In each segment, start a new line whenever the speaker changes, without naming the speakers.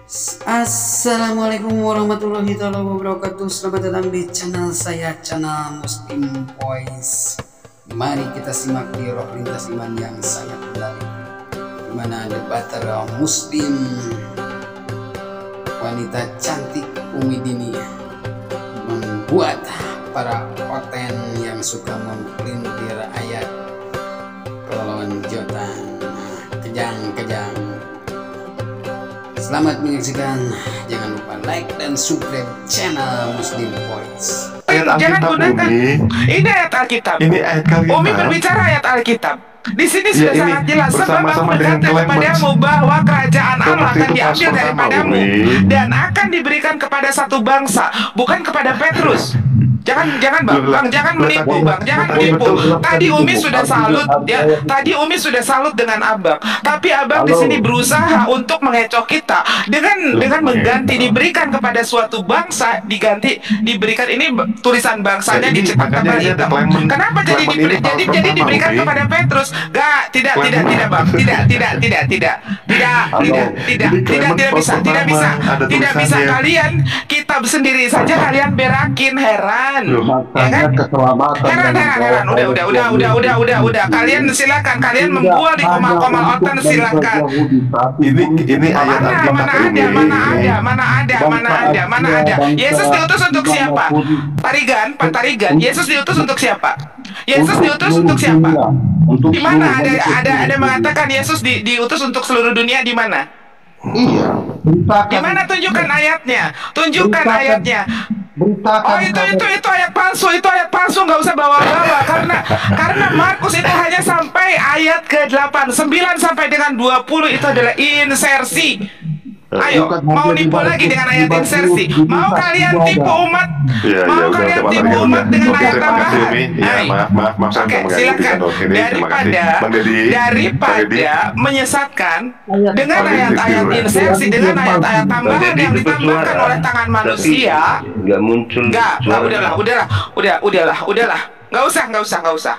Assalamualaikum warahmatullahi wabarakatuh. Selamat datang di channel saya, channel Muslim Voice. Mari kita simak dialog lintas iman yang sangat menarik, di mana debater Muslim wanita cantik Umi Dini membuat para oten yang suka mempelintir ayat kelonjotan kejang-kejang. Selamat menyaksikan, jangan lupa like dan subscribe channel Muslim Voice.
Jangan gunakan ini ayat Alkitab.
Ini ayat Alkitab.
Umi berbicara ayat Alkitab. Di sini sudah sangat jelas, sebab aku berkata kepadamu bahwa kerajaan Allah akan diambil daripadamu dan akan diberikan kepada satu bangsa, bukan kepada Petrus. Jangan bang, jangan menipu bang, jangan menipu. Tadi Umi sudah salut, ya. Tadi Umi sudah salut dengan abang, tapi abang di sini berusaha untuk mengecoh kita dengan mengganti diberikan kepada suatu bangsa, diberikan ini tulisan bangsanya dicetak tabel hitam. Kenapa jadi diberikan kepada Petrus? Tidak bang, tidak bisa kalian kitab sendiri saja kalian berakin, heran. Ya kan? Heran. Udah. Kalian silakan, kalian membual di komal-komal otan, silakan.
Ini ayat
Mana ada. Yesus diutus untuk siapa? Pak Tarigan, Yesus diutus untuk siapa? Yesus diutus untuk siapa? Di mana ada mengatakan Yesus diutus untuk seluruh dunia, di mana?
Iya.
Di mana, tunjukkan ayatnya. Oh, itu ayat palsu, nggak usah bawa-bawa karena Markus itu hanya sampai ayat ke-8, 9 sampai dengan 20 itu adalah insersi. Ayo, mau nipu lagi dengan ayat insersi? Mau kalian tipu umat? Dengan ayat tambahan?
Maaf.
Oke, silakan. Daripada menyesatkan dengan ayat-ayat insersi, dengan ayat-ayat tambahan yang ditambahkan oleh tangan manusia,
nggak muncul.
Udahlah. Nggak usah.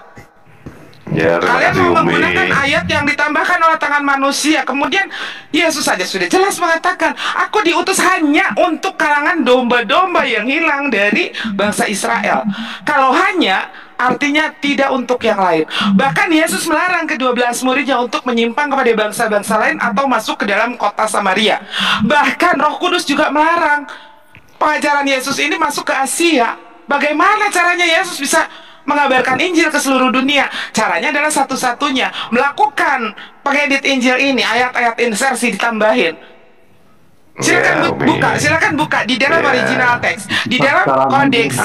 Ya,
kalian mau menggunakan ayat yang ditambahkan oleh tangan manusia. Kemudian Yesus saja sudah jelas mengatakan, aku diutus hanya untuk kalangan domba-domba yang hilang dari bangsa Israel. Kalau hanya, artinya tidak untuk yang lain. Bahkan Yesus melarang ke-12 muridnya untuk menyimpang kepada bangsa-bangsa lain atau masuk ke dalam kota Samaria. Bahkan Roh Kudus juga melarang pengajaran Yesus ini masuk ke Asia. Bagaimana caranya Yesus bisa mengabarkan Injil ke seluruh dunia? Caranya adalah satu-satunya melakukan pengedit Injil ini, ayat-ayat insersi ditambahin. Silakan buka di dalam original teks, di dalam Kodeks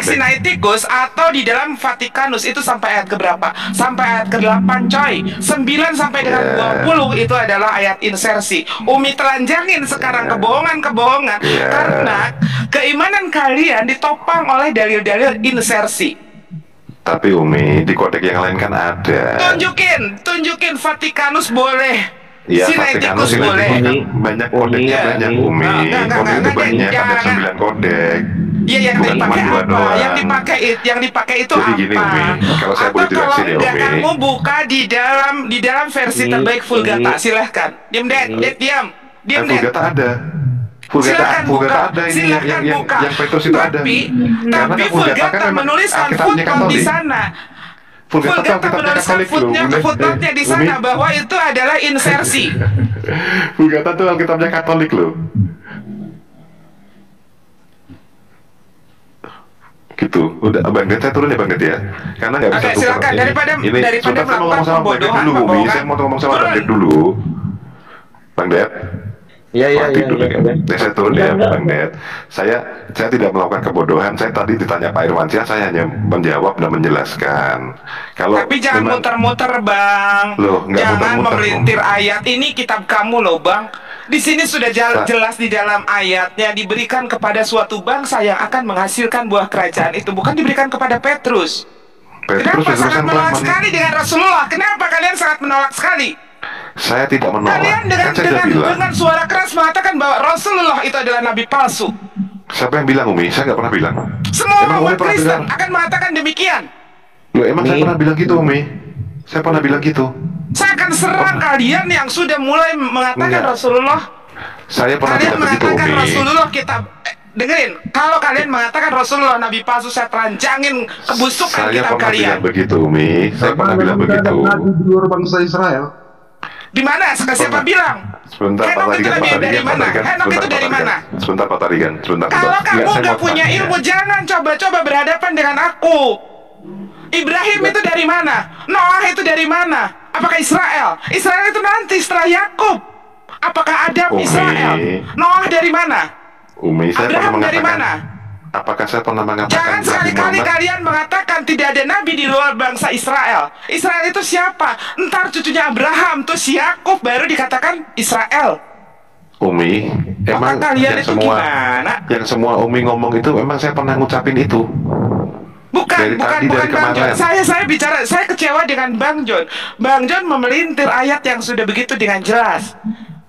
Sinaiticus, atau di dalam Vatikanus. Itu sampai ayat keberapa? Sampai ayat ke-8 coy. 9 sampai dengan 20 itu adalah ayat insersi. Umi telanjangin sekarang kebohongan karena keimanan kalian ditopang oleh dalil-dalil insersi.
Tapi Umi, di kodek yang lain kan ada.
Tunjukin Vatikanus boleh.
Ya,
Sinaiticus boleh.
Kan banyak kodeknya, banyak Umi. Kodek itu banyak, ada 9 kodek.
Iya, yang dipakai apa? Yang dipakai itu
jadi gini,
apa?
Umi, kalau saya boleh jelasin ya, Umi.
Kamu buka di dalam versi terbaik Vulgata, silahkan. Diam.
Vulgata ada. Vulgata ada ini yang Petrus itu ada.
Tapi Vulgata menuliskan footnote di sana. Vulgata menuliskan footnote-nya di sana bahwa itu adalah insersi.
Vulgata itu Alkitabnya Katolik loh. Gitu. Udah, Bang Det, saya turun ya Bang Det ya. Karena nggak bisa
silakan. Daripada
melakukan pembodohan. Saya mau ngomong sama Bang Det dulu. Bang Det.
Iya.
Saya turun ya, Bang Det. Saya tidak melakukan kebodohan. Saya tadi ditanya Pak Irwansyah, saya hanya menjawab dan menjelaskan.
Tapi jangan muter-muter, Bang. Jangan memelintir ayat. Ini kitab kamu loh, Bang. Di sini sudah jelas di dalam ayatnya, diberikan kepada suatu bangsa yang akan menghasilkan buah kerajaan itu, bukan diberikan kepada Petrus. Kenapa sangat menolak sekali dengan Rasulullah? Kenapa kalian sangat menolak sekali?
Saya tidak menolak.
Kalian dengan suara keras mengatakan bahwa Rasulullah itu adalah nabi palsu.
Siapa yang bilang, Umi? Saya nggak pernah bilang.
Semua umat Kristen akan mengatakan demikian.
Loh, emang saya pernah bilang gitu, Umi? Saya pernah bilang gitu.
Saya akan serang kalian yang sudah mulai mengatakan
Enggak.
Rasulullah.
Saya pernah
Kalian
bilang begitu,
mengatakan
Umi.
Rasulullah kita dengerin. Kalau kalian mengatakan Rasulullah Nabi palsu, saya telanjangin kebusukan
Saya
kitab
pernah
kalian.
bilang begitu, Umi. Saya pernah bilang begitu.
Nabi di luar bangsa Israel.
Di mana? Siapa bilang?
Sebentar, Pak
Henok itu
Tarigan,
Nabi
Pak
dari
Tarigan, Pak
mana?
Tarigan.
Henok itu dari mana?
Sebentar, Pak Tarigan. Sebentar.
Kalau
Iya,
kamu
saya
nggak
mau
punya
tanya.
ilmu, jangan coba-coba berhadapan dengan aku. Ibrahim itu dari mana? Noah itu dari mana? Apakah Israel? Israel itu nanti setelah Yakub. Apakah Adam
Umi.
Israel? Noah dari mana?
Umi, saya pernah
Abraham dari
mengatakan.
mana?
Apakah saya pernah mengatakan
Jangan
Nabi
sekali-kali
Muhammad?
kalian mengatakan tidak ada nabi di luar bangsa Israel. Israel itu siapa? Ntar cucunya Abraham, terus Yakub, baru dikatakan Israel.
Umi, emang
kalian
yang
itu
semua
gimana?
yang semua Umi ngomong itu emang saya pernah ngucapin itu.
Bukan,
Dari tadi, dari
Bang John.
kemarin.
Saya bicara, saya kecewa dengan Bang John. Bang John memelintir ayat yang sudah begitu dengan jelas.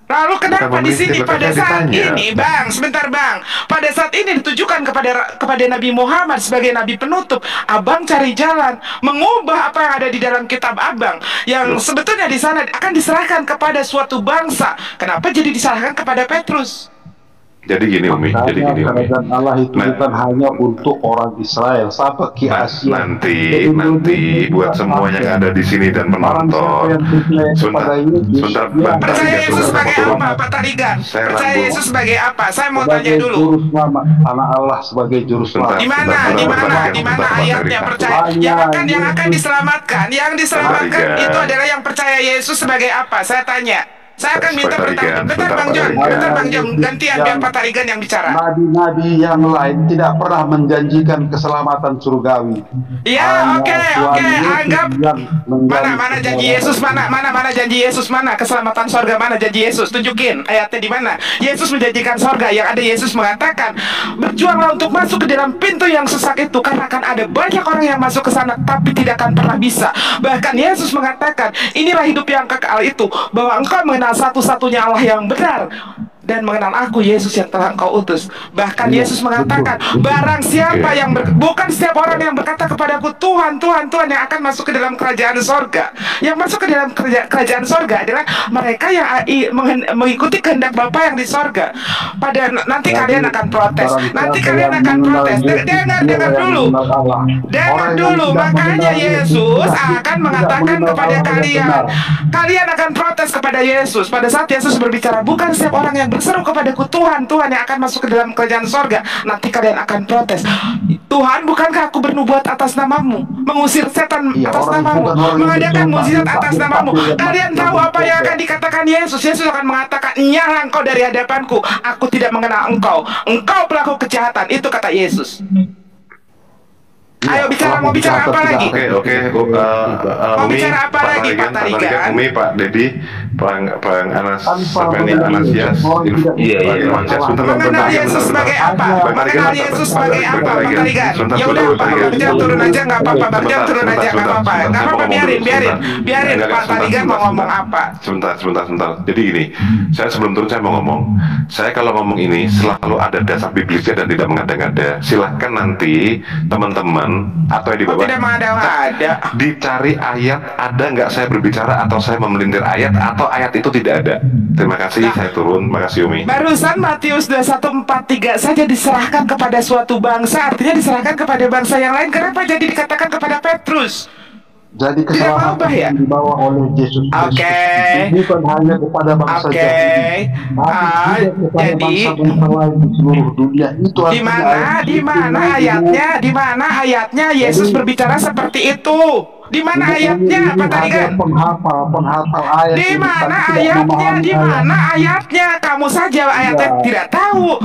Lalu kenapa di sini
memelintir,
pada
saya
saat
ditanya.
ini, Bang, sebentar Bang, pada saat ini ditujukan kepada Nabi Muhammad sebagai Nabi penutup, Abang cari jalan mengubah apa yang ada di dalam kitab Abang, yang sebetulnya di sana akan diserahkan kepada suatu bangsa. Kenapa jadi diserahkan kepada Petrus?
Jadi gini Umi, jadi gini Umi.
Kerajaan Allah itu
Nah.
bukan hanya untuk orang Israel, sampai ke Asia.
Nanti buat semua yang ada di sini dan penonton. Sebentar, Bang
Percaya
Tarigan,
Yesus
sebentar,
sebagai
turun.
apa, Pak Tarigan?
Saya
Percaya
rambut.
Yesus sebagai apa? Saya mau tanya
sebagai
dulu.
juru selamat, anak Allah sebagai juru
Sebentar.
selamat.
Di mana
Sebentar,
ayatnya
Pak
percaya? Yang akan diselamatkan, yang diselamatkan
Tarigan.
itu adalah yang percaya Yesus sebagai apa? Saya tanya. Saya akan minta
Pak Tarigan,
pertanyaan. Bentar
sebentar,
Bang
Pak
John,
Tarigan.
bentar Bang John, gantian biar Pak Tarigan yang bicara.
Nabi-nabi yang lain tidak pernah menjanjikan keselamatan surgawi.
Ya, oke,
Tuhan
anggap
Yesus yang menjadi
mana janji Yesus, mana janji Yesus, mana keselamatan sorga, mana janji Yesus, tunjukin ayatnya di mana. Yesus menjanjikan sorga, yang ada Yesus mengatakan, berjuanglah untuk masuk ke dalam pintu yang sesak itu, karena akan ada banyak orang yang masuk ke sana tapi tidak akan pernah bisa. Bahkan Yesus mengatakan, inilah hidup yang kekal itu, bahwa engkau mengenal satu-satunya Allah yang benar dan mengenal aku, Yesus yang telah engkau utus. Bahkan Yesus mengatakan, barang siapa yang bukan setiap orang yang berkata kepadaku Tuhan, Tuhan, Tuhan yang akan masuk ke dalam kerajaan sorga. Yang masuk ke dalam kerajaan sorga adalah mereka yang mengikuti kehendak Bapa yang di sorga. Nanti kalian akan protes. Nanti kalian akan protes. Dengar dulu. Dengar dulu. Makanya Yesus akan mengatakan kepada kalian akan protes kepada Yesus. Pada saat Yesus berbicara, bukan setiap orang yang berseru kepadaku Tuhan, Tuhan yang akan masuk ke dalam kerajaan sorga. Nanti kalian akan protes. Tuhan, bukankah aku bernubuat atas namamu, mengusir setan atas namamu, mengadakan mukjizat atas namamu? Kalian tahu apa yang akan dikatakan Yesus? Yesus akan mengatakan, nyala engkau dari hadapanku, aku tidak mengenal engkau, engkau pelaku kejahatan. Itu kata Yesus. Ayo bicara, mau bicara apa lagi?
Oke,
Mau
Umi,
bicara apa lagi, Pak Tarigan?
Umi, Pak Dedi, Bang Anas,
Tanpa
apa ini Anasias,
Iya.
Mengenal Yesus sebagai apa? Mengenal Yesus sebagai apa, Pak Tarigan? Ya udah, Pak Jam turun aja nggak apa-apa, Bang Jam turun aja nggak apa-apa, nggak apa-apa, biarin Pak Tarigan mau ngomong apa?
Sebentar. Jadi gini, saya sebelum turun saya mau ngomong. Saya kalau ngomong ini selalu ada dasar biblisnya dan tidak mengada-ngada. Silahkan nanti teman-teman atau yang di bawah
Tidak mengada-ngada.
dicari ayat, ada nggak saya berbicara atau saya memelintir ayat atau ayat itu tidak ada. Terima kasih, saya turun. Makasih Umi.
Barusan Matius 21:43 saja diserahkan kepada suatu bangsa, artinya diserahkan kepada bangsa yang lain. Kenapa jadi dikatakan kepada Petrus?
Jadi
Tidak mau,
keselamatan
Bah, ya?
yang dibawa oleh Yesus Kristus
Oke.
bukan hanya kepada bangsa
Oke.
Yahudi, tapi juga kepada
Jadi
bangsa-bangsa lain di seluruh dunia. Itu
di mana ayatnya Yesus berbicara seperti itu? Di mana ayatnya, Pak Tarigan?
Penghafal ayat.
Di
ini,
mana
tapi tidak
ayatnya?
memahami
Di
ayat.
mana ayatnya? Kamu saja ayatnya tidak tahu.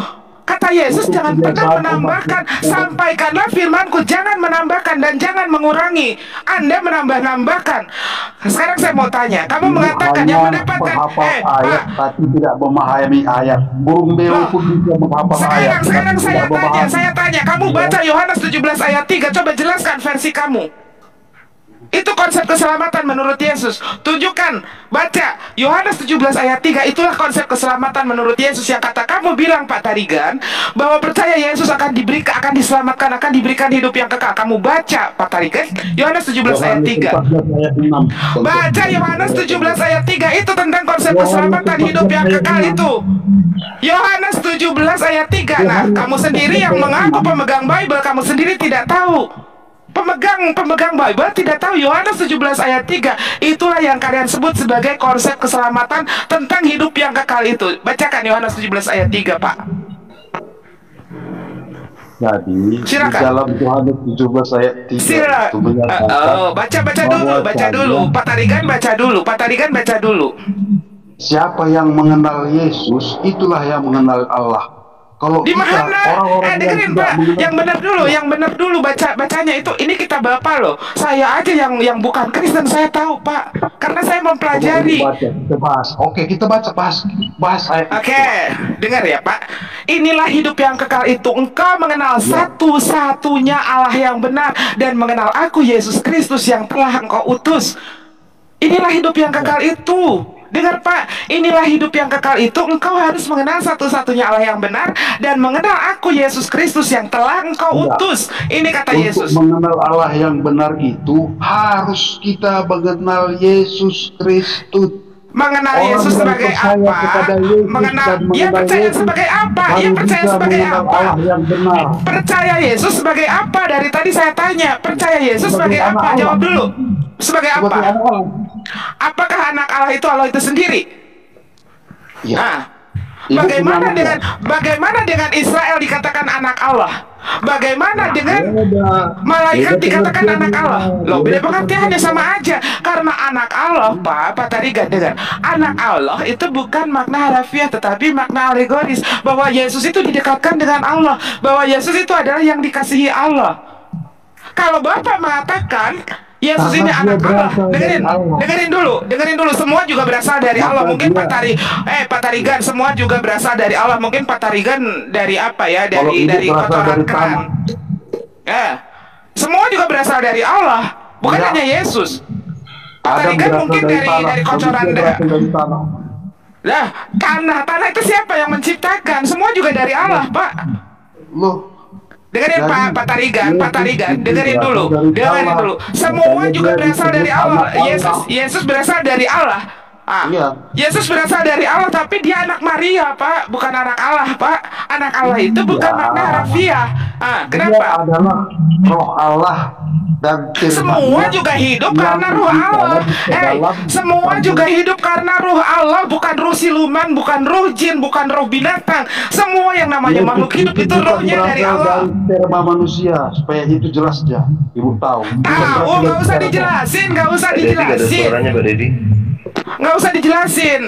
Kata Yesus, jangan pernah menambahkan. Sampaikanlah firmanku, jangan menambahkan dan jangan mengurangi. Anda menambah-nambahkan. Sekarang saya mau tanya, kamu mengatakan yang mendapatkan
penghafal
Pak,
ayat tapi tidak memahami ayat. Burung beo pun bisa menghafal ayat.
sekarang
tapi tidak memahami.
saya tanya, kamu baca Yohanes 17 ayat 3, coba jelaskan versi kamu. Itu konsep keselamatan menurut Yesus. Tunjukkan, baca Yohanes 17 ayat 3. Itulah konsep keselamatan menurut Yesus yang kata kamu bilang Pak Tarigan, bahwa percaya Yesus akan diberikan, akan diselamatkan, akan diberikan hidup yang kekal. Kamu baca Pak Tarigan Yohanes 17 ayat 3. Baca Yohanes 17 ayat 3, itu tentang konsep keselamatan hidup yang kekal itu. Yohanes 17 ayat 3. Nah, kamu sendiri yang mengaku pemegang Bible, kamu sendiri tidak tahu. Pemegang Bible tidak tahu Yohanes 17 ayat 3. Itulah yang kalian sebut sebagai konsep keselamatan tentang hidup yang kekal itu. Bacakan Yohanes 17 ayat 3, Pak.
Jadi
Silakan.
di dalam Yohanes 17 ayat 3 itu menyatakan
baca dulu. Pak Tarigan baca dulu.
siapa yang mengenal Yesus, itulah yang mengenal Allah. Kalau
Di
kita
mana?
orang-orang
Dengerin
tidak
Pak,
mengenal-
yang benar dulu bacanya itu. Ini kita Bapak loh. Saya aja yang bukan Kristen saya tahu Pak, karena saya mempelajari.
Kita bahas. Oke, kita bahas ayat.
Oke, dengar ya Pak. Inilah hidup yang kekal itu, engkau mengenal satu-satunya Allah yang benar dan mengenal aku Yesus Kristus yang telah engkau utus. Inilah hidup yang kekal itu. Dengar Pak, inilah hidup yang kekal itu, engkau harus mengenal satu-satunya Allah yang benar dan mengenal aku Yesus Kristus yang telah engkau utus. Ini kata Yesus.
Untuk mengenal Allah yang benar itu harus kita mengenal Yesus Kristus.
Mengenal
Orang
Yesus
yang
sebagai
percaya
apa?
kepada Yesus
Mengenal,
dan
dia
mengenal
percaya
Yesus
sebagai apa? Dia
baru
percaya
bisa
sebagai
mengenal
apa?
Allah yang benar.
Percaya Yesus sebagai apa? Dari tadi saya tanya, percaya Yesus sebagai
Sebagai
apa?
anak
Jawab
Allah.
dulu. Sebagai apa?
Sebagai anak Allah.
Apakah anak Allah itu sendiri?
Ya.
Nah,
Ibu
bagaimana
punya
dengan Israel dikatakan anak Allah? Bagaimana dengan malaikat
Beda
dikatakan
pengertiannya.
anak Allah? Loh, beda
Beda
pengertiannya sama aja. Karena anak Allah, Pak Tarigan, dengar. Anak Allah itu bukan makna harafiah, tetapi makna alegoris. Bahwa Yesus itu didekatkan dengan Allah. Bahwa Yesus itu adalah yang dikasihi Allah. Kalau Bapak mengatakan Yesus ini
Karena
anak
dia
Allah,
berasal dari Allah.
dengerin dulu. Semua juga berasal dari Allah. Mungkin
dia-
Pak Tarigan, semua juga berasal dari Allah. Mungkin Pak Tarigan dari apa ya?
Kalau
Dari
ini berasal
kotoran
dari
keran.
tanah.
Ya, semua juga berasal dari Allah, bukan
Ya.
hanya Yesus. Pak
Adam
Tarigan
berasal
mungkin
dari
dari
tanah,
kotoran
manusia berasal dari tanah.
Lah, tanah itu siapa yang menciptakan? Semua juga dari Allah, Pak.
Loh,
Dengerin
Jadi,
Pak Tarigan,
Yesus
dengerin
itu
dulu,
berasal dari
dengerin
Allah.
dulu. Semua
Makanya
juga
dia
berasal dari
disebut
Allah.
anak Allah.
Yesus berasal dari Allah.
Iya.
Yesus berasal dari Allah, tapi dia anak Maria, Pak, bukan anak Allah, Pak. Anak Allah itu bukan
Iya.
makna harafiah.
Dia
Kenapa?
adalah roh Allah dan
Semua juga hidup karena ruh Allah. Semua juga hidup karena ruh Allah, bukan ruh siluman, bukan ruh jin, bukan ruh binatang. Semua yang namanya makhluk hidup itu rohnya dari Allah.
Dari sperma manusia, supaya itu jelas aja. Ibu tahu.
Tahu, nggak usah dijelasin, nggak usah
Pak Deddy nggak ada
dijelasin,
suaranya Pak Deddy.
nggak usah dijelasin,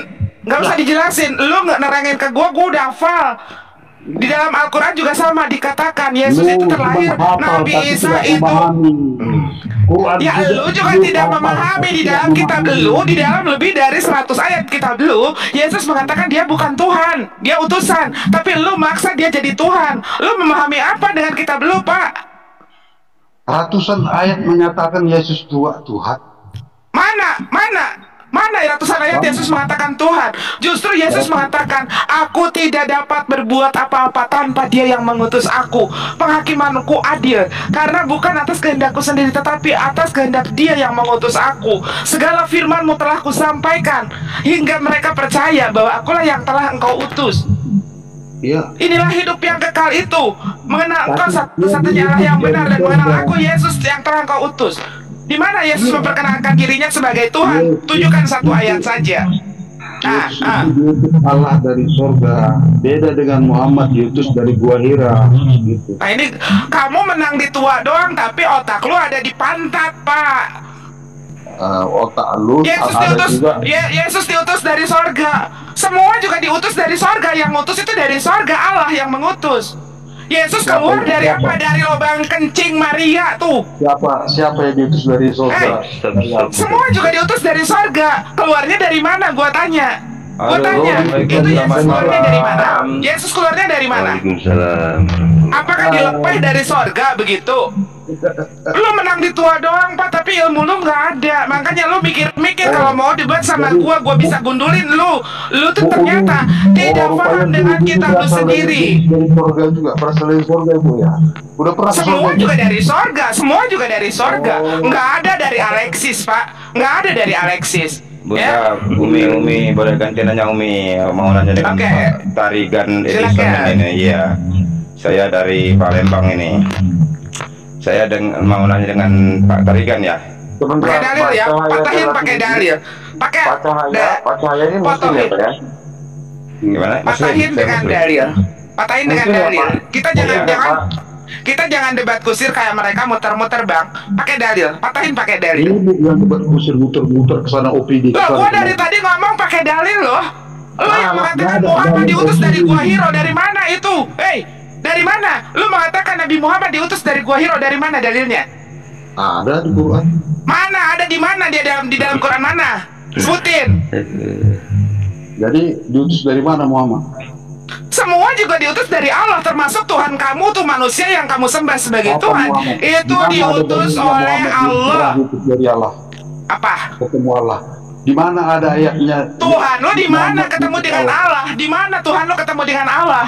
nggak usah dijelasin. Lu nggak nerangin ke gua udah hafal. Di dalam Al-Quran juga sama dikatakan Yesus itu terlahir, Nabi Isa itu. Ya, lu juga tidak memahami. Di dalam kitab lu, di dalam lebih dari 100 ayat kitab lu, Yesus mengatakan dia bukan Tuhan, dia utusan. Tapi lu maksa dia jadi Tuhan. Lu memahami apa dengan kitab lu, Pak?
Ratusan ayat menyatakan Yesus Tuhan.
Mana ratusan ayat Yesus mengatakan Tuhan? Justru Yesus mengatakan, aku tidak dapat berbuat apa-apa tanpa dia yang mengutus aku. Penghakimanku adil, karena bukan atas kehendakku sendiri, tetapi atas kehendak dia yang mengutus aku. Segala firmanmu telah kusampaikan, hingga mereka percaya bahwa akulah yang telah engkau utus.
Iya.
Inilah hidup yang kekal itu, mengenal engkau satu-satunya Allah yang benar dan mengenal aku Yesus yang telah engkau utus. Di mana Yesus memperkenalkan dirinya sebagai Tuhan? Tunjukkan satu ayat saja.
Yesus itu diutus Allah dari sorga. Beda dengan Muhammad diutus dari Gua Hira. Gitu.
Nah ini kamu menang di tua doang, tapi otak lu ada di pantat, Pak.
Otak lu ada juga.
Yesus diutus dari sorga. Semua juga diutus dari sorga. Yang ngutus itu dari sorga, Allah yang mengutus. Yesus keluar dari apa? Dari lubang kencing Maria tuh.
Siapa yang diutus dari sorga?
Semua juga diutus dari sorga. Keluarnya dari mana? Gua tanya. Gua tanya, itu Yesus keluarnya dari mana? Yesus keluarnya dari mana?
Waalaikumsalam.
Apakah dilepeh dari sorga begitu? Lu menang di tua doang Pak, tapi ilmu lu nggak ada. Makanya lu mikir-mikir kalau mau debat sama gua bisa gundulin lu. Lu tuh ternyata tidak paham dengan kitab lu sendiri.
Dari surga juga, berasal dari surga Bu ya. Udah pernah ke
Semua
surga?
juga dari sorga, semua juga dari sorga. Nggak ada dari Alexis Pak, nggak ada dari Alexis.
Bu,
Ya,
Umi boleh ganti nanya Umi, mau nanya dengan
Oke.
Pak Tarigan Edison
Silakan.
ini. Iya, saya dari Palembang ini. Saya mau nanya dengan Pak Tarigan ya.
pakai dalil ya, patahin pakai dalil, pakai
Pak Cahaya ini muslim ya Pak ya?
Gimana?
patahin
Saya
dengan
Muslim.
dalil, patahin dengan
Muslim ya,
dalil.
Pak?
Kita jangan debat kusir kayak mereka muter-muter bang, pakai dalil, patahin pakai dalil.
Ini yang debat kusir muter-muter ke sana OPD.
Loh, gua dari tadi ngomong pakai dalil loh. Lo yang mengatakan Muhammad diutus dari Gua Hiro, dari mana itu? Hei, dari mana? Lu mengatakan Nabi Muhammad diutus dari Gua Hiro, dari mana dalilnya?
Ada di Quran.
Mana? Ada di mana? Dia di dalam Quran mana? Sebutin.
Jadi diutus dari mana Muhammad?
Semua juga diutus dari Allah, termasuk Tuhan kamu tuh manusia yang kamu sembah sebagai
Apa
Tuhan.
Muhammad?
Itu
Di mana ada
diutus
dalilnya
oleh
Muhammad
Allah.
diutus dari Allah.
Apa?
Ketemu Allah. Di mana ada ayatnya?
Tuhan lo di mana
Muhammad
ketemu
diutus
dengan Allah? Di mana Tuhan lo ketemu dengan Allah?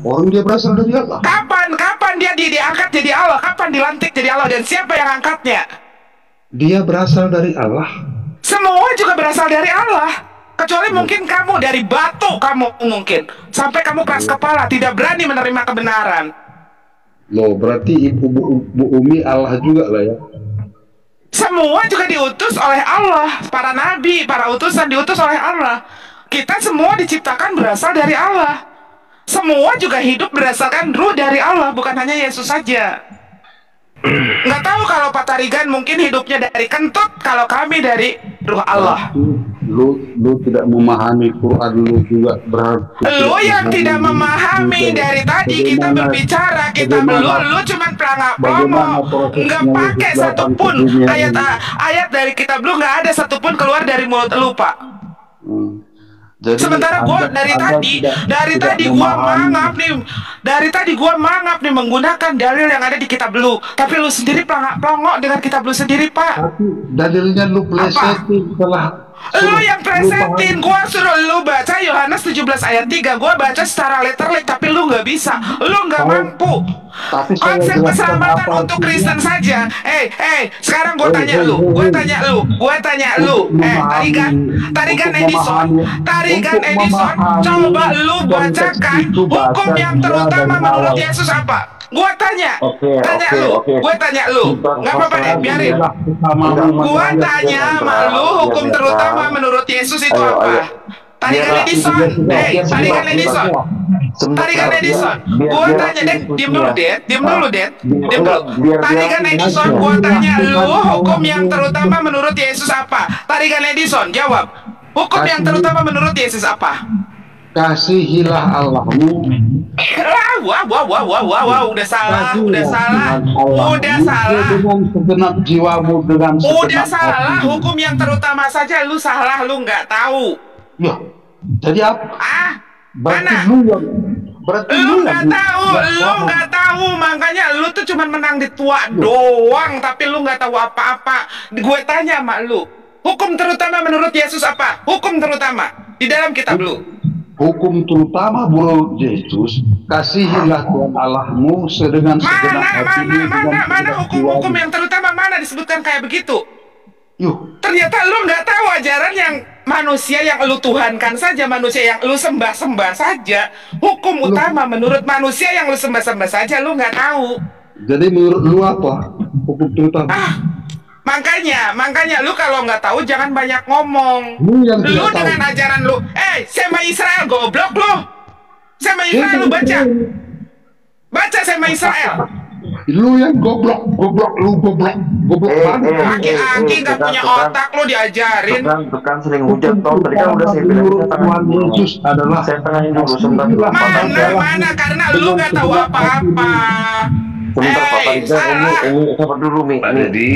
Orang dia berasal dari Allah.
Kapan dia diangkat jadi Allah? Kapan dilantik jadi Allah? Dan siapa yang angkatnya?
Dia berasal dari Allah.
Semua juga berasal dari Allah. Kecuali mungkin kamu dari batu, kamu mungkin sampai kamu keras kepala, tidak berani menerima kebenaran.
Loh, berarti ibu Bu Umi Allah juga lah ya.
Semua juga diutus oleh Allah. Para nabi, para utusan diutus oleh Allah. Kita semua diciptakan berasal dari Allah. Semua juga hidup berdasarkan ruh dari Allah, bukan hanya Yesus saja. Nggak tahu kalau Pak Tarigan mungkin hidupnya dari kentut, kalau kami dari ruh Allah.
Lu tidak memahami Quran, lu juga berarti
Lu yang tidak memahami dari tadi kita berbicara, kita lu cuman pelangak-pelongo, nggak pakai satupun ayat dari kitab lu, nggak ada satupun keluar dari mulut lu Pak.
Jadi,
Sementara gua dari tadi gua mangap nih menggunakan dalil yang ada di kitab lu, tapi lu sendiri pelangak-pelongo dengan kitab lu sendiri Pak.
Tapi dalilnya lu plesetin setelah
Lu yang presentin, gua suruh lu baca Yohanes 17 ayat 3. Gua baca secara letterly, tapi lu nggak bisa. Lu nggak mampu.
Tapi saya
Konsep
jelaskan
keselamatan
apa
untuk
artinya.
Kristen saja. Sekarang gua tanya lu. Tarigan Edison. Coba lu bacakan hukum yang terutama menurut Yesus apa? Gua tanya. Gua tanya lu. Nggak apa-apa deh, biarin. Gua tanya sama lu, hukum terutama menurut Yesus itu apa? Tarigan Edison. Tarigan Edison. Gua tanya, diam dulu, Tarigan Edison, gua tanya lu, hukum yang terutama menurut Yesus apa? Tarigan Edison, jawab. Hukum yang terutama menurut Yesus apa?
Kasihilah Allahmu.
Wah, udah salah.
Dengan segenap jiwamu, dengan segenap
Udah salah,
hatimu.
hukum yang terutama saja lu salah, lu nggak tahu.
Ya, jadi apa? Berarti
Mana?
lu
nggak tahu, makanya lu tuh cuma menang di tua doang, tapi lu nggak tahu apa-apa. Gue tanya sama lu, hukum terutama menurut Yesus apa? Hukum terutama di dalam kitab lu.
Hukum terutama menurut Yesus, kasihilah Tuhan Allahmu dengan segenap hatimu.
Mana hukum-hukum yang terutama mana disebutkan kayak begitu?
Yuh,
Ternyata lu nggak tahu ajaran yang manusia yang lu tuhankan saja, manusia yang lu sembah-sembah saja. Hukum utama menurut manusia yang lu sembah-sembah saja, lu nggak tahu.
jadi menurut lu apa hukum terutama?
Makanya lu kalau nggak tahu jangan banyak ngomong.
Lu yang tidak
Lu
tahu.
dengan ajaran lu, Sema Israel goblok lu. Sema Israel lu baca Sema Israel.
Lu yang goblok banget.
Aki-aki nggak punya otak lu diajarin.
Bukan sering hujat toh. Tadi kan udah saya bilang
Menurut Tuhan Yesus adalah
saya tenangin dulu sebentar.
Mana karena lu nggak tahu apa-apa.
Sebentar Pak Tarigan,
Salah.
ini sabar dulu Mi.
Pak Dedi.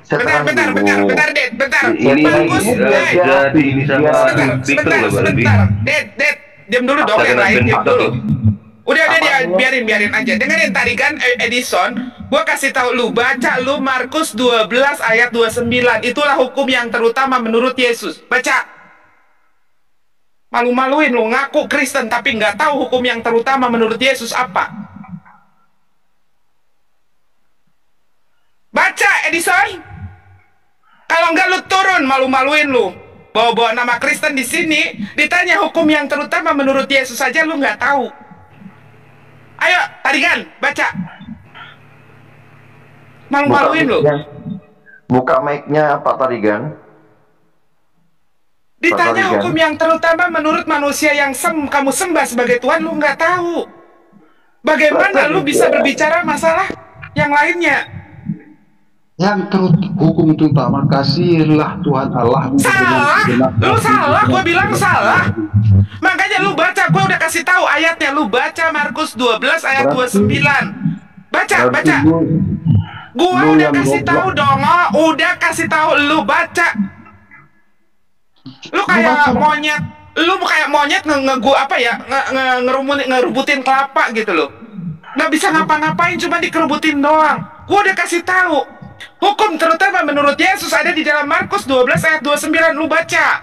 Saya
Bentar,
terang dulu.
bentar.
Ini
Bagus,
jadi ini sama Victor loh Bang Lebi.
sebentar. Diam dulu dong, yang lain diam dulu. Udah, biarin aja. Dengerin tadi kan Edison, gua kasih tahu lu, baca lu Markus 12 ayat 29. Itulah hukum yang terutama menurut Yesus. Baca. Malu-maluin lu, ngaku Kristen tapi nggak tahu hukum yang terutama menurut Yesus apa. Baca Edison. Kalau nggak lu turun, malu-maluin lu. Bawa-bawa nama Kristen di sini, ditanya hukum yang terutama menurut Yesus saja lu nggak tahu. Ayo, Tarigan, baca. Malu-maluin lu.
Buka mic-nya Pak Tarigan.
Ditanya hukum yang terutama menurut manusia yang kamu sembah sebagai Tuhan, lu nggak tahu. Bagaimana lu bisa berbicara masalah yang lainnya?
Yang hukum terutama, kasihilah Tuhan Allahmu.
Salah, lu salah, gue bilang salah. Makanya lu baca, gue udah kasih tahu ayatnya. Lu baca Markus 12 ayat 29. Baca. Gue udah kasih tahu dong, udah kasih tahu, lu baca. Lu kayak monyet, ngerubutin kelapa gitu loh. Nggak bisa ngapa-ngapain, cuma dikerubutin doang. Gue udah kasih tahu. Hukum terutama menurut Yesus ada di dalam Markus 12 ayat 29. Lu baca.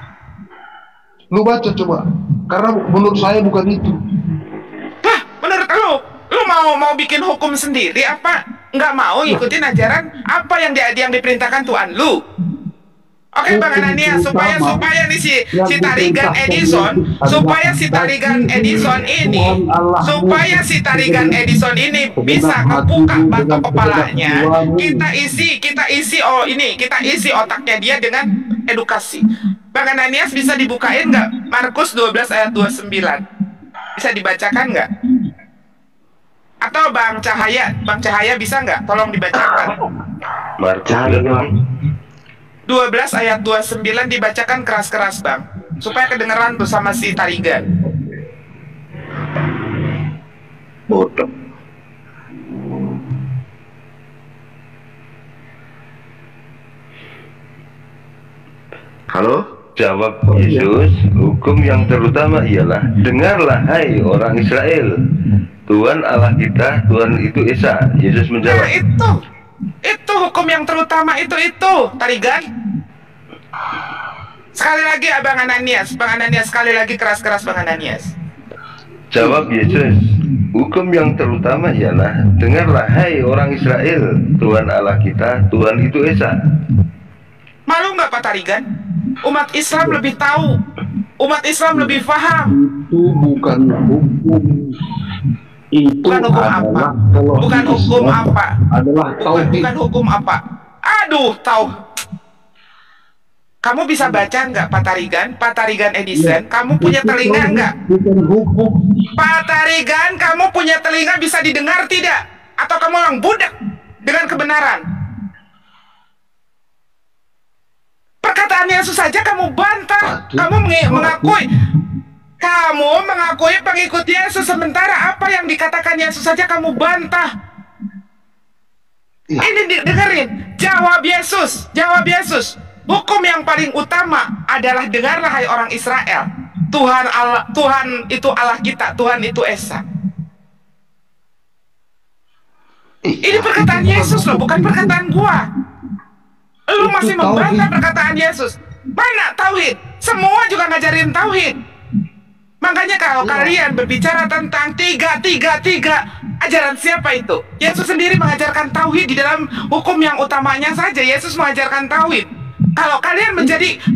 Lu baca coba. Karena menurut saya bukan itu.
Hah, menurut lu mau bikin hukum sendiri apa? Nggak mau ngikutin ajaran apa yang diperintahkan Tuhan lu? Oke, Bang Ananias, supaya nih si Tarigan Edison ini bisa ngebuka batu kepalanya, kita isi otaknya dia dengan edukasi. Bang Ananias bisa dibukain nggak Markus 12 ayat 29? Bisa dibacakan nggak? Atau Bang Cahaya bisa nggak? Tolong dibacakan.
Markus
12 ayat 29 dibacakan keras-keras, Bang, supaya kedengeran tuh sama si Tarigan.
Bodoh.
Halo? Jawab Yesus, hukum yang terutama ialah, dengarlah hai orang Israel, Tuhan Allah kita, Tuhan itu Esa. Yesus menjawab.
Nah, itu hukum yang terutama itu Tarigan. Sekali lagi Bang Ananias sekali lagi keras-keras Bang Ananias.
Jawab Yesus, hukum yang terutama ialah, dengarlah hai orang Israel, Tuhan Allah kita, Tuhan itu Esa.
Malu nggak Pak Tarigan? Umat Islam lebih tahu, umat Islam lebih paham.
Itu bukan hukum. Itu
bukan hukum apa? Bukan hukum apa?
Adalah tauhid.
Bukan hukum apa? Aduh, tahu. Kamu bisa baca nggak Pak Tarigan Edison? Kamu punya telinga nggak?
Bukan hukum.
Pak Tarigan, kamu punya telinga, bisa didengar tidak? Atau kamu orang budak dengan kebenaran? Perkataan Yesus saja kamu bantah. Kamu mengakui pengikut Yesus, sementara apa yang dikatakan Yesus saja kamu bantah. Ini dengerin, jawab Yesus. Hukum yang paling utama adalah, dengarlah hai orang Israel, Tuhan itu Allah kita, Tuhan itu Esa. Ini perkataan Yesus loh, bukan perkataan gua. Lu masih membantah perkataan Yesus. Mana tauhid? Semua juga ngajarin tauhid. Makanya kalau kalian berbicara tentang tiga, ajaran siapa itu? Yesus sendiri mengajarkan tauhid di dalam hukum yang utamanya saja. Yesus mengajarkan tauhid. Kalau kalian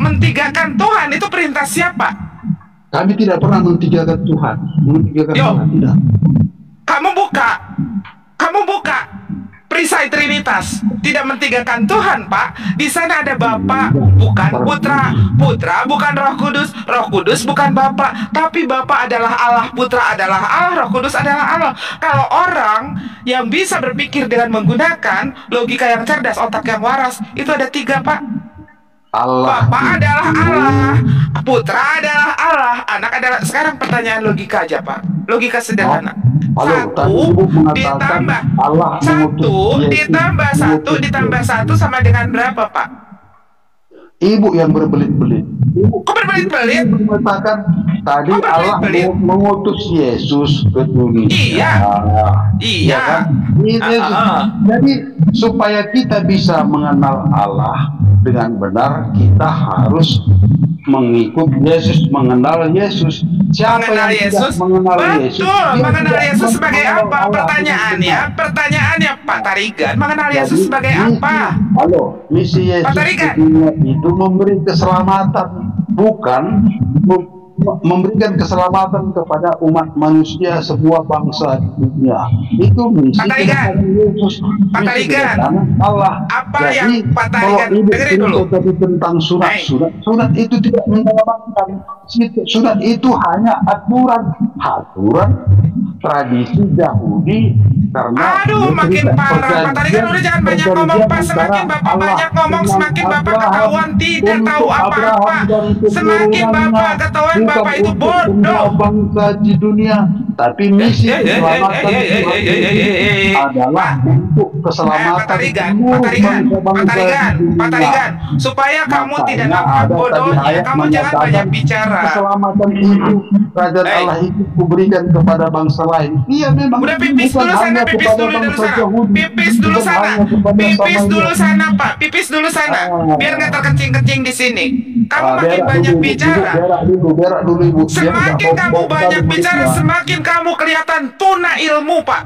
mentigakan Tuhan, itu perintah siapa?
Kami tidak pernah mentigakan Tuhan. Tuhan tidak. Kamu buka perisai Trinitas, tidak mentigakan Tuhan, Pak. Di sana ada Bapa, bukan Putra bukan Roh Kudus bukan Bapa, tapi Bapa adalah Allah, Putra adalah Allah, Roh Kudus adalah Allah. Kalau orang yang bisa berpikir dengan menggunakan logika yang cerdas, otak yang waras, itu ada 3, Pak. Allah.
Bapa adalah Allah, Putra adalah Allah, Anak adalah. Sekarang pertanyaan logika aja, Pak. Logika sederhana.
Halo, tadi
Satu
Ibu mengatakan
ditambah
Allah
satu
mengutus
ditambah
Yesus,
satu ditambah satu sama dengan berapa, Pak?
Ibu yang berbelit-belit. Ibu
Kok berbelit-belit?
mengatakan tadi
Kok
Allah
berbelit-belit?
mengutus Yesus ke dunia.
Iya. Iya.
kan? Jadi supaya kita bisa mengenal Allah dengan benar, kita harus mengikut Yesus, mengenal Yesus. Siapa
Mengenal
yang
Yesus?
tidak mengenal Yesus?
Betul.
dia
Mengenal
tidak
Yesus sebagai
mengenal
apa?
Allah.
Pertanyaannya Pak Tarigan, mengenal Yesus
Jadi,
sebagai
misi-
apa?
Halo, misi Yesus
Pak Tarigan.
ke dunia itu memberi keselamatan, bukan memberikan keselamatan kepada umat manusia sebuah bangsa di dunia. Itu misi
Pak Tarigan.
kedatangan Yesus.
Pak
Misi
Tarigan.
kedatangan Allah.
Apa
Jadi,
yang Pak Tarigan
kalau Ibu
dengerin dulu?
cerita tadi tentang surat itu tidak menyelamatkan. Surat itu hanya aturan tradisi Yahudi, karena
Aduh, makin parah. Pak Tarigan udah jangan banyak ngomong, Pak. Semakin Bapak banyak ngomong, semakin Bapak ketahuan tidak tahu apa-apa. Semakin Bapak ketahuan Bapak itu bodoh.
Bangsa di dunia, tapi misi keselamatan adalah untuk keselamatan
Pak Tarigan,
seluruh
Pak Tarigan,
bangsa-bangsa di
Pak
dunia.
Tarigan, supaya kamu tidak
Makanya
nampak
ada tadi
bodohnya,
ayat
kamu jangan
menyatakan
banyak bicara.
keselamatan itu kerajaan Allah itu kuberikan kepada bangsa lain. Iya, memang
Udah pipis
bukan
dulu sana,
hanya
pipis
kepada
dulu
bangsa
sana,
Yahudi,
pipis dulu
bukan
sana,
hanya kepada
pipis
Samaria.
dulu sana, Pak, pipis dulu sana, biar nggak terkencing-kencing di sini. Kamu makin
berak
banyak
dulu,
bicara.
berak dulu Ibu. Biar
Semakin
nggak
kamu
bau-bau
banyak
tadi
bicara,
mulutnya.
semakin kamu kelihatan tuna ilmu, Pak.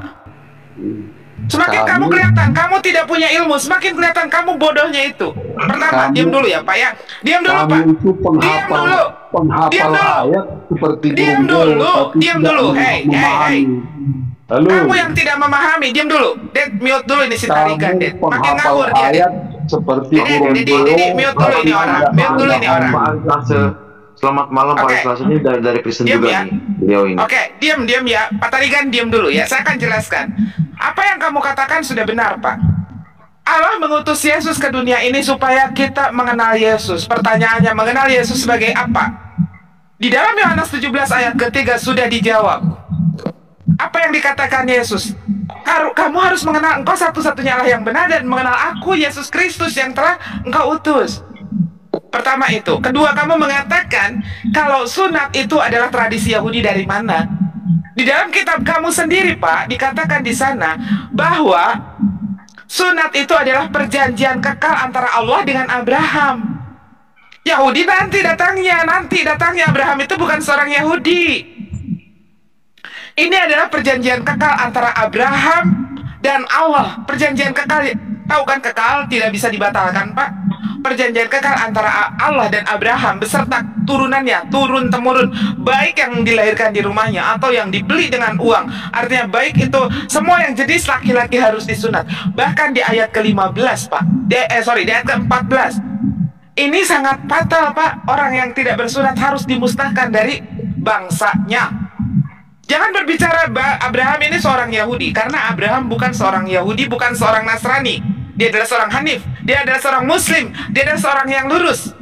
Semakin kamu
Kami-
kelihatan, kamu tidak punya ilmu, semakin kelihatan kamu bodohnya itu. Pertama,
Kami-
diam dulu ya, Pak ya. Diam dulu,
Kami
Pak.
itu
Diam dulu.
penghafal
Diam dulu.
ayat seperti
Diam
burung
dulu,
beo, tapi
diam
tidak
dulu. Hey,
memahami. Halo,
Kamu yang tidak memahami, diam dulu. Ded, mute dulu ini si Tarigan, Ded. Makin
penghafal
ngawur dia, Ded.
ayat seperti
Dede,
burung
Dede,
beo,
Dede, mute dulu ini orang. Mute dulu ini orang.
Pak Aslase. Selamat malam Pak
Oke.
Aslase, ini dari Kristen
Diam
juga
ya.
nih beliau ini.
Oke, diam ya. Pak Tarigan, diam dulu ya. Saya akan jelaskan. Apa yang kamu katakan sudah benar, Pak. Allah mengutus Yesus ke dunia ini supaya kita mengenal Yesus. Pertanyaannya, mengenal Yesus sebagai apa? Di dalam Yohanes 17 ayat ketiga sudah dijawab. Apa yang dikatakan Yesus? Kamu harus mengenal Engkau satu-satunya Allah yang benar dan mengenal Aku, Yesus Kristus yang telah Engkau utus. Pertama itu. Kedua, kamu mengatakan kalau sunat itu adalah tradisi Yahudi dari mana? Di dalam kitab kamu sendiri, Pak, dikatakan di sana bahwa sunat itu adalah perjanjian kekal antara Allah dengan Abraham. Yahudi nanti datangnya Abraham itu bukan seorang Yahudi. Ini adalah perjanjian kekal antara Abraham dan Allah. Perjanjian kekal, tahu kan kekal tidak bisa dibatalkan, Pak. Perjanjian kekal antara Allah dan Abraham beserta turunannya, turun-temurun, baik yang dilahirkan di rumahnya atau yang dibeli dengan uang. Artinya baik itu semua yang jenis laki-laki harus disunat. Bahkan di ayat ke-15, Pak. Di ayat ke-14. Ini sangat fatal, Pak. Orang yang tidak bersunat harus dimusnahkan dari bangsanya. Jangan berbicara Abraham ini seorang Yahudi, karena Abraham bukan seorang Yahudi, bukan seorang Nasrani. Dia adalah seorang Hanif, dia adalah seorang Muslim, dia adalah seorang yang lurus.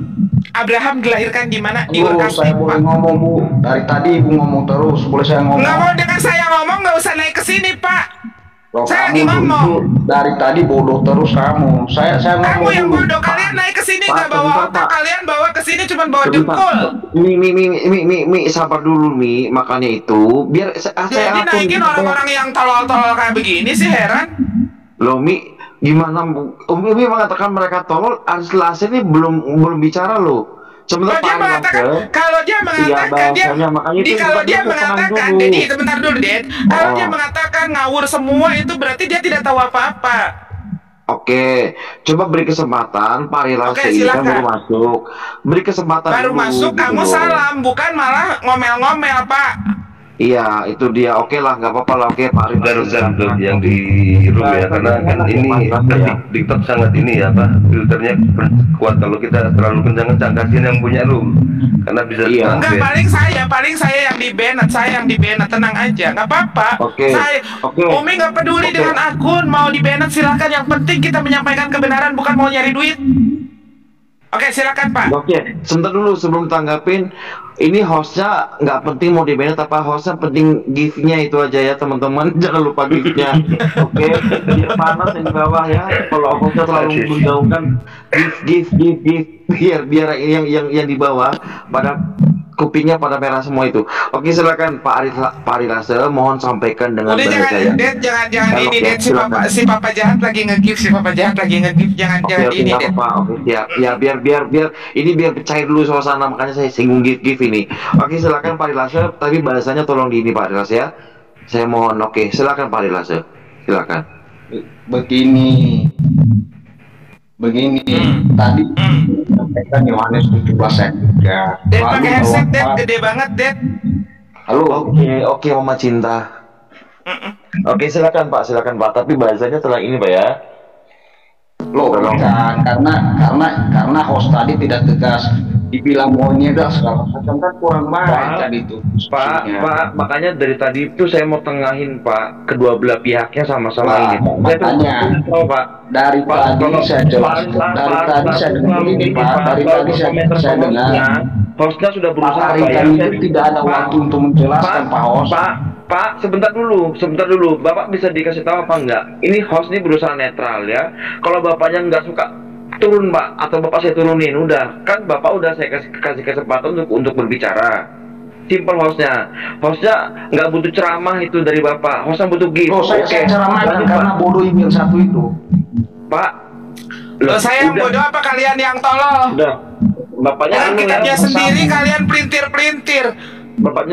Abraham dilahirkan di mana? Di Ur
saya
Kasdim,
boleh
Pak.
ngomong Bu, dari tadi Ibu ngomong terus, boleh saya ngomong?
Nggak mau dengan saya ngomong, nggak usah naik ke sini, Pak.
Loh,
Saya
kamu
lagi ngomong.
itu dari tadi bodoh terus kamu. Saya
Kamu
ngomong
yang
dulu.
bodoh, kalian naik ke sini
Pak,
nggak bawa
sebentar,
otak,
Pak.
kalian bawa ke sini cuma bawa
Sebentar.
dengkul.
Mi, sabar dulu Mi, makanya itu biar saya
Jadi
atur
naikin
gitu.
orang-orang yang tolol-tolol kayak begini sih, heran.
Loh Mi, gimana Bu? Mi mengatakan mereka tolol, Aslase ini belum bicara loh. Sebentar
Kalau dia
Pak
mengatakan,
Aslase.
kalau dia mengatakan dia,
bahasanya, makanya itu
kalau
bukan
dia
tenang
mengatakan,
dulu.
Dedi, sebentar dulu, Ded. Kalau
Oh.
dia mengatakan ngawur semua itu berarti dia tidak tahu apa-apa.
Oke, coba beri kesempatan Pak Aslase
Oke,
ini kan
silakan.
baru masuk. Beri kesempatan
Baru
dulu,
masuk
gitu
kamu
loh.
salam, bukan malah ngomel-ngomel, Pak.
Iya, itu dia. Oke lah, nggak apa-apa lah. Oke, Pak Arif.
Bukan untuk yang di room ya, karena kan ini TikTok sangat ini ya Pak, filternya kuat. Kalau kita terlalu kencang-kencang, kasihan yang punya room, karena bisa
Iya.
Enggak, paling saya yang di banned, tenang aja, nggak apa-apa.
Oke, oke.
Umi nggak peduli
Oke.
dengan akun, mau di banned silakan. Yang penting kita menyampaikan kebenaran, bukan mau nyari duit. Oke, silakan Pak.
Oke, sebentar dulu sebelum tanggapin. Ini hostnya nggak penting mau di-manage apa hostnya, penting gift-nya itu aja ya teman-teman. Jangan lupa gift-nya. Oke, biar panas yang di bawah ya. Kalau hostnya terlalu menjauhkan gift. Biar yang di bawah pada kupingnya pada merah semua itu. Oke, silakan Pak Ari Lase, mohon sampaikan dengan
Udah
bahasa ya.
jangan ini Det, si papa jahat lagi nge-gift, jangan ini Det.
Oke, siap. Ya biar ini biar cair dulu suasana, makanya saya singgung gift ini. Oke, silakan Pak Ari Lase, tapi bahasanya tolong di ini Pak Ari Lase ya. Saya mohon. Oke, silakan Pak Ari Lase. Silakan.
Begini, tadi sampaikan Yohanes 17 ayat 3.
Det pakai headset Det, gede banget Det.
Halo. Oke, Mama Cinta. Oke, silakan Pak. Tapi bahasanya setelah ini Pak ya.
Loh, bukan, karena host tadi tidak tegas, dibilang mau ini dah segala macam kan kurang baik tadi itu.
Pak, makanya dari tadi itu saya mau tengahin Pak, kedua belah pihaknya sama-sama ini Pak.
Makanya
Pak,
dari tadi saya jelaskan, dari tadi saya dengar ini Pak, dari tadi saya dengar
hostnya sudah berusaha
Pak Ari itu tidak ada waktu untuk menjelaskan Pak host.
Pak, sebentar dulu. Bapak bisa dikasih tahu apa enggak? Ini host ini berusaha netral ya. Kalau bapaknya enggak suka turun Pak, atau bapak saya turunin, udah kan bapak udah saya kasih kesempatan untuk berbicara. Simple hostnya nggak butuh ceramah itu dari bapak, hostnya butuh gift.
Saya ceramahkan karena bodoh email satu itu.
Pak,
Saya yang bodoh apa kalian yang tolol?
Udah, bapaknya
Kitabnya sendiri kalian pelintir-pelintir.
Bapaknya